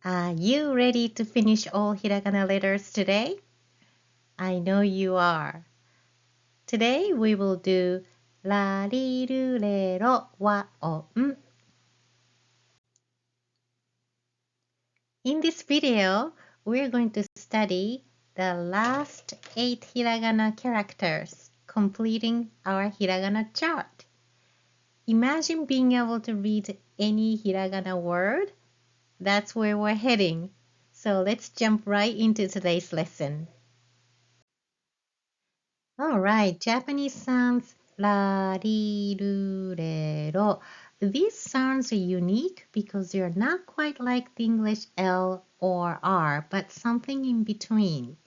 Are you ready to finish all hiragana letters today? I know you are. Today we will doらりるれろ和音. In this video, we're going to study the last 8 hiragana characters, completing our hiragana chart. Imagine being able to read any hiragana word. That's where we're heading. So let's jump right into today's lesson. Alright, Japanese sounds la, ri, ru, re, ro. These sounds are unique because they're not quite like the English L or R, but something in between.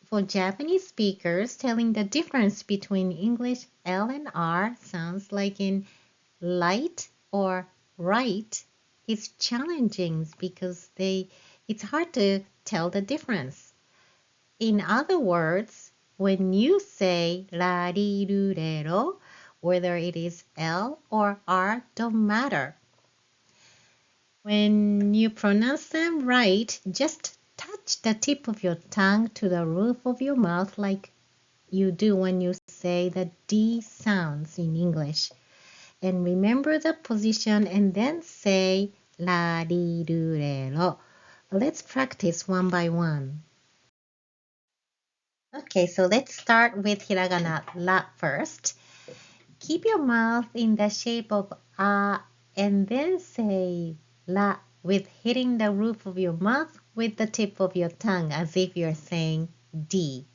For Japanese speakers, telling the difference between English L and R sounds like in light or right is challenging because it's hard to tell the difference. In other words, when you say la, ri, ru, re, ro, whether it is L or R don't matter. When you pronounce them right, just touch the tip of your tongue to the roof of your mouth like you do when you say the D sounds in English. And remember the position and then say la, ri, ru, re, ro. Let's practice one by one. Okay, so let's start with hiragana la first. Keep your mouth in the shape of a and then say la with hitting the roof of your mouth with the tip of your tongue as if you're saying D.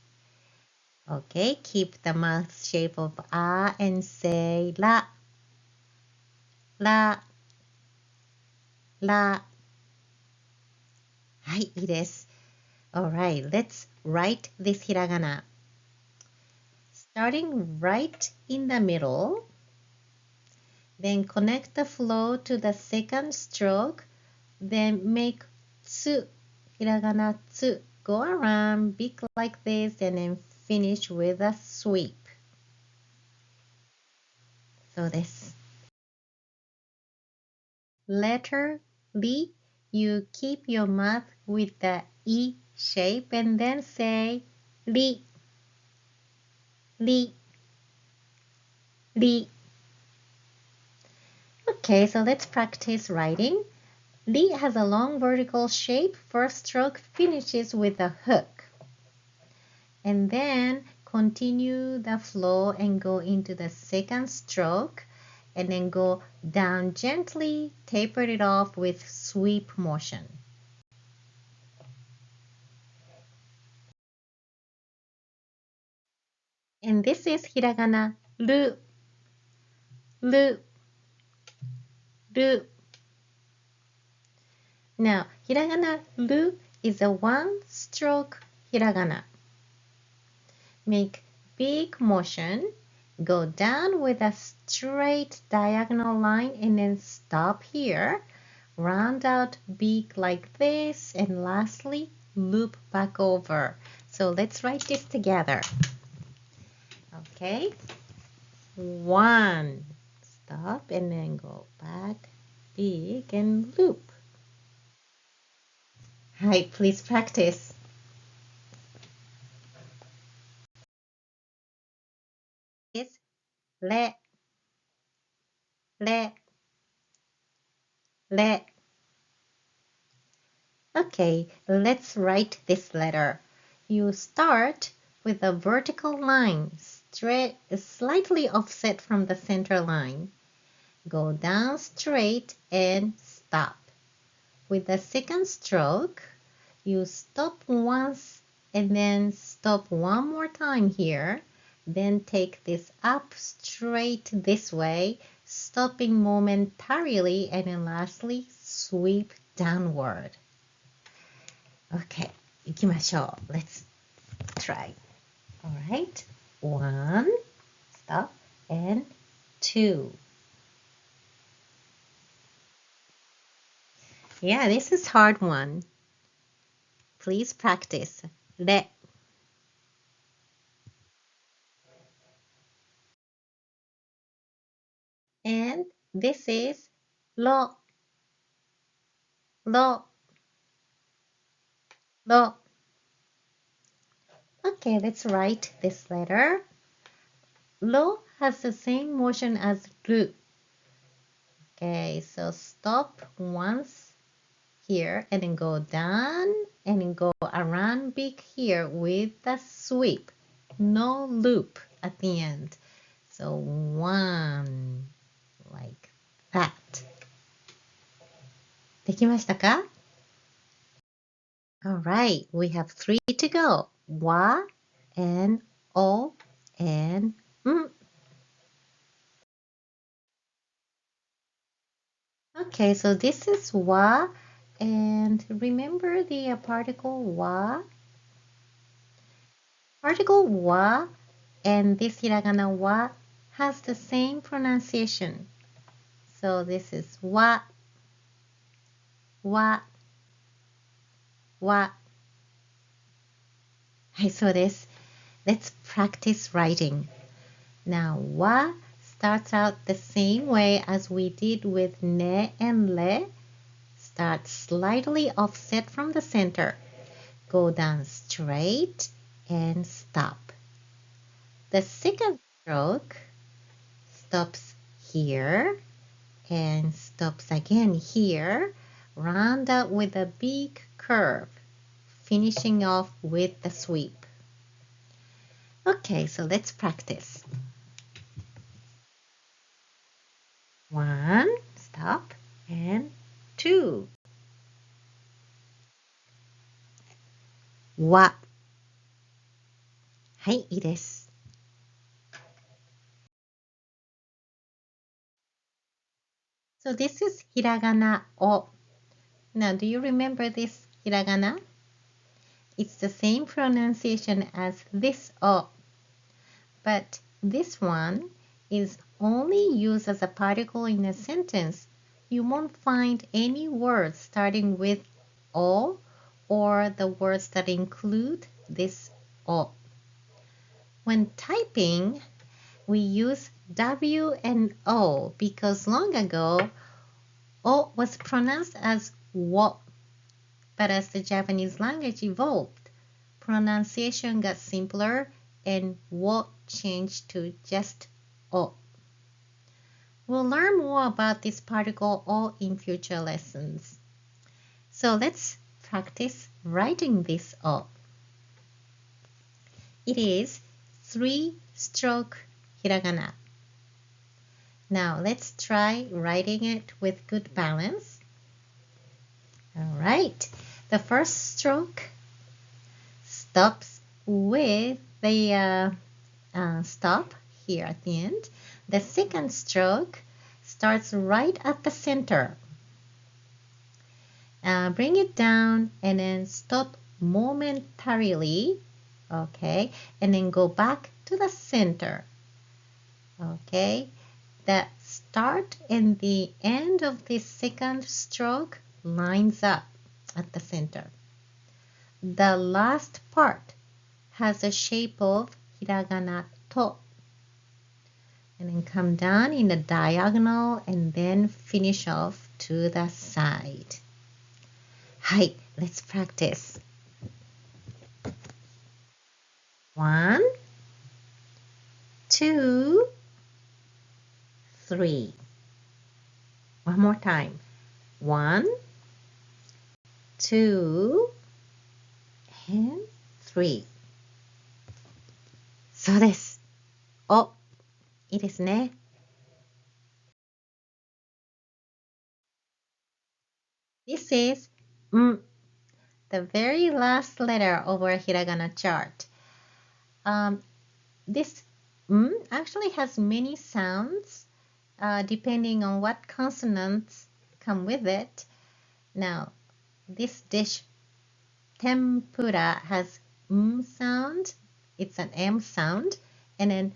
Okay, keep the mouth shape of a and say la, la, la. はい、いいです。Alright, let's write this hiragana. Starting right in the middle, then connect the flow to the second stroke, then make tsu, hiragana tsu, go around, beak like this, and then finish with a sweep. So this. Letter li, you keep your mouth with the E shape and then say li, li, li. Okay, so let's practice writing. Li has a long vertical shape. First stroke finishes with a hook. And then continue the flow and go into the second stroke and then go down gently, taper it off with sweep motion. And this is hiragana ru, ru, ru. Now, hiragana ru is a one-stroke hiragana. Make big motion, go down with a straight diagonal line and then stop here. Round out beak like this and lastly loop back over. So let's write this together. Okay, one, stop and then go back, big and loop. Hi, please practice. Is le, le, le. Okay, let's write this letter. You start with a vertical line, straight, slightly offset from the center line. Go down straight and stop. With the second stroke, you stop once and then stop one more time here. Then take this up straight this way, stopping momentarily, and then lastly sweep downward. Okay, 行きましょう. Let's try. Alright, 1, stop, and 2. Yeah, this is hard one. Please practice. Re. And this is lo, lo. ro. Okay, let's write this letter. Ro has the same motion as ru. Okay, so stop once here and then go down and then go around big here with the sweep. No loop at the end. So one, like that. できましたか? Alright, we have 3 to go. Wa and o and Okay, so this is wa, and remember the particle wa? Particle wa and this hiragana wa has the same pronunciation. So this is wa, wa, wa. はい、そうです。Let's practice writing. Now, wa starts out the same way as we did with ne and le. Start slightly offset from the center. Go down straight and stop. The second stroke stops here and stops again here. Round out with a big curve, finishing off with the sweep. Okay, so let's practice. 1, stop, and 2. わ。はい、いいです。So this is hiragana o. Now, do you remember this hiragana? It's the same pronunciation as this o, but this one is only used as a particle in a sentence. You won't find any words starting with o or the words that include this o. When typing, we use W and O because long ago, O was pronounced as wo. But as the Japanese language evolved, pronunciation got simpler and wo changed to just O. We'll learn more about this particle O in future lessons. So let's practice writing this O. It is 3-stroke hiragana. Now let's try writing it with good balance. All right. The first stroke stops with the stop here at the end. The second stroke starts right at the center. Bring it down and then stop momentarily. Okay. And then go back to the center. Okay. The start and the end of this second stroke lines up at the center. The last part has a shape of hiragana to. And then come down in a diagonal and then finish off to the side. はい、let's practice. 1, 2, 3. One more time. 1, 2, and 3. そうです。お、いいですね。This is the very last letter of our hiragana chart. This actually has many sounds depending on what consonants come with it. Now, this dish, tempura, has sound. It's an M sound. And then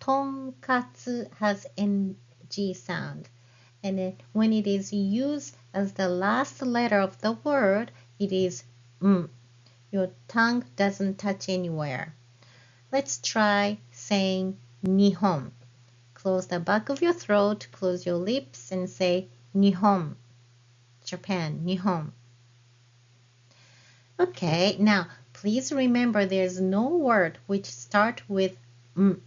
tonkatsu has NG sound. And then when it is used as the last letter of the word, it is Your tongue doesn't touch anywhere. Let's try saying Nihon. Close the back of your throat, close your lips, and say Nihon. Japan, Nihon. Okay, now please remember there's no word which start with m.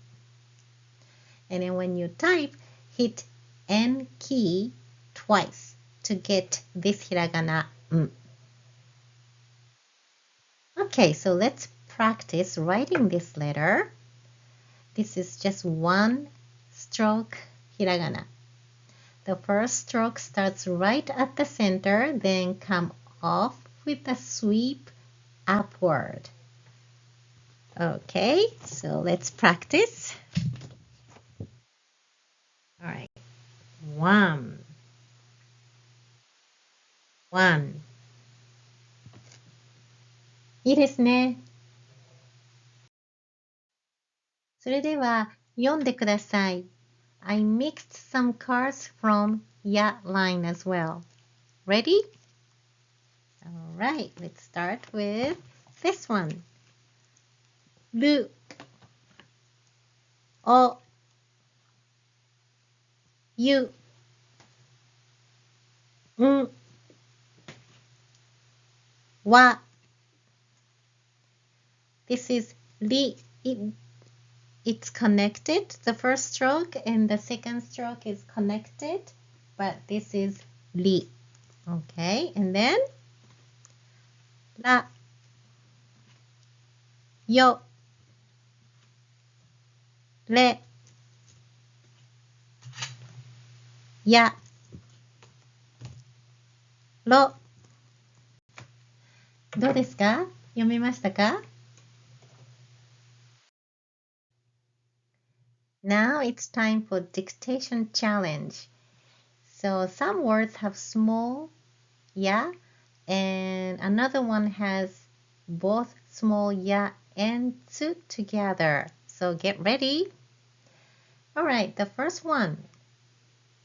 And then when you type, hit N key twice to get this hiragana m. Okay, so let's practice writing this letter. This is just one stroke hiragana. The first stroke starts right at the center, then come off with a sweep upward. Okay, so let's practice. All right. One.いいですね。それでは読んでください。I mixed some cards from ya line as well. Ready? All right, let's start with this one. る、お、ゆ、ん、わ。This is li. It's connected. The first stroke and the second stroke is connected, but this is li. Okay, and then la, yo, re, ya, ro. どうですか？読めましたか？ Now it's time for dictation challenge. So some words have small ya and another one has both small ya and tsu together. So get ready. All right, the first one.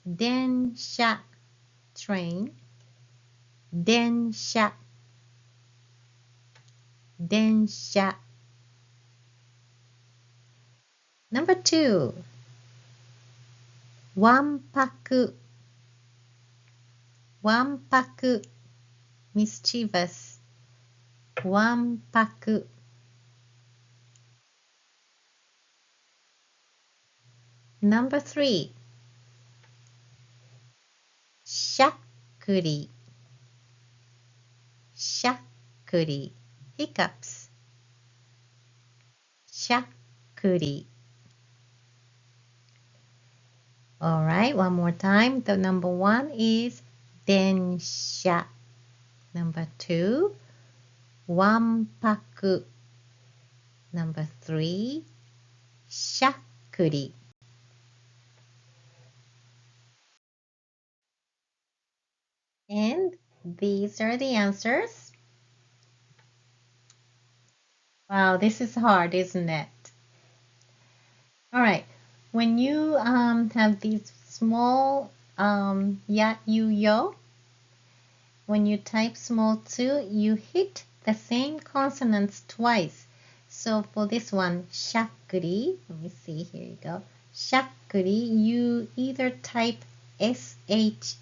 電車 train. 電車電車 Number 2. わんぱく わんぱく mischievous わんぱく Number 3. しゃっくりしゃっくり hiccups しゃっくり Alright, one more time. The number 1 is 電車 Number 2, わんぱく Number 3, しゃっくり And these are the answers. Wow, this is hard, isn't it? Alright, when you have these small ya, you, yo, when you type small too, you hit the same consonants twice. So for this one, shakuri, let me see, here you go. Shakuri, you either type shakkuri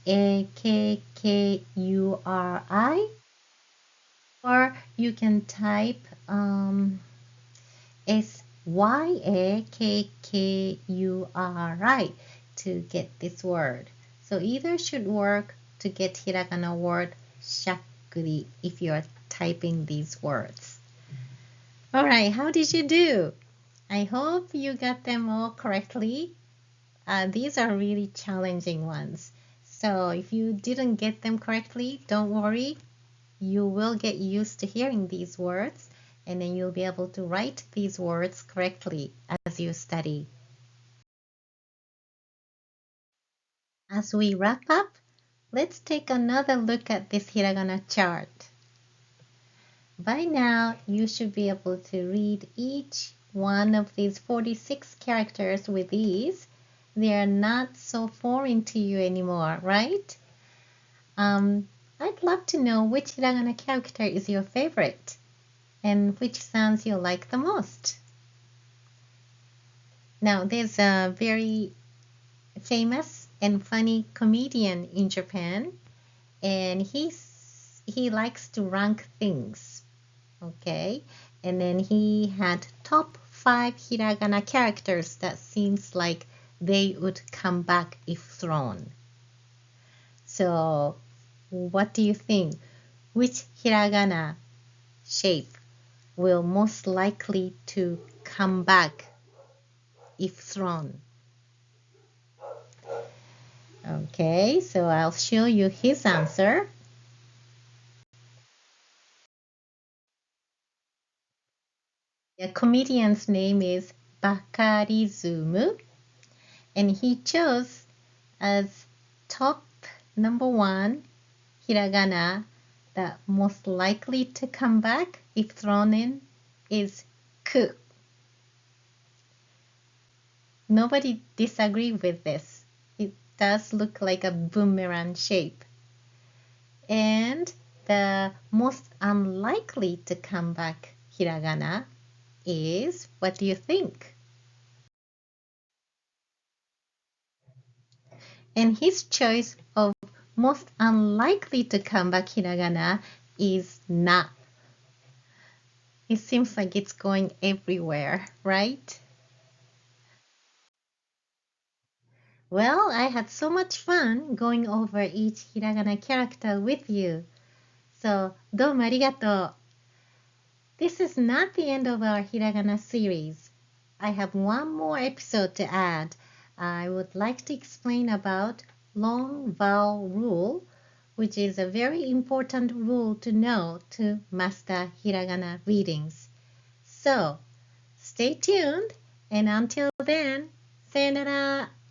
or you can type syakkuri to get this word. So either should work to get hiragana word shakuri if you are typing these words. Alright, how did you do? I hope you got them all correctly. These are really challenging ones. So if you didn't get them correctly, don't worry. You will get used to hearing these words and then you'll be able to write these words correctly as you study. As we wrap up, let's take another look at this hiragana chart. By now, you should be able to read each one of these 46 characters with ease. They are not so foreign to you anymore, right? I'd love to know which hiragana character is your favorite and which sounds you like the most. Now, there's a very famous and funny comedian in Japan, and he likes to rank things. Okay, and then he had top 5 hiragana characters that seems like they would come back if thrown. So, what do you think? Which hiragana shape will most likely to come back if thrown? Okay, so I'll show you his answer. The comedian's name is Bakarizumu, and he chose as top number 1 hiragana that most likely to come back if thrown in is ku. Nobody disagree with this. It does look like a boomerang shape. And the most unlikely to come back hiragana is, what do you think? And his choice of most unlikely to come back hiragana is na. It seems like it's going everywhere, right? Well, I had so much fun going over each hiragana character with you. So, どうもありがとう. This is not the end of our hiragana series. I have one more episode to add. I would like to explain about long vowel rule, which is a very important rule to know to master hiragana readings. So, stay tuned, and until then, さよなら.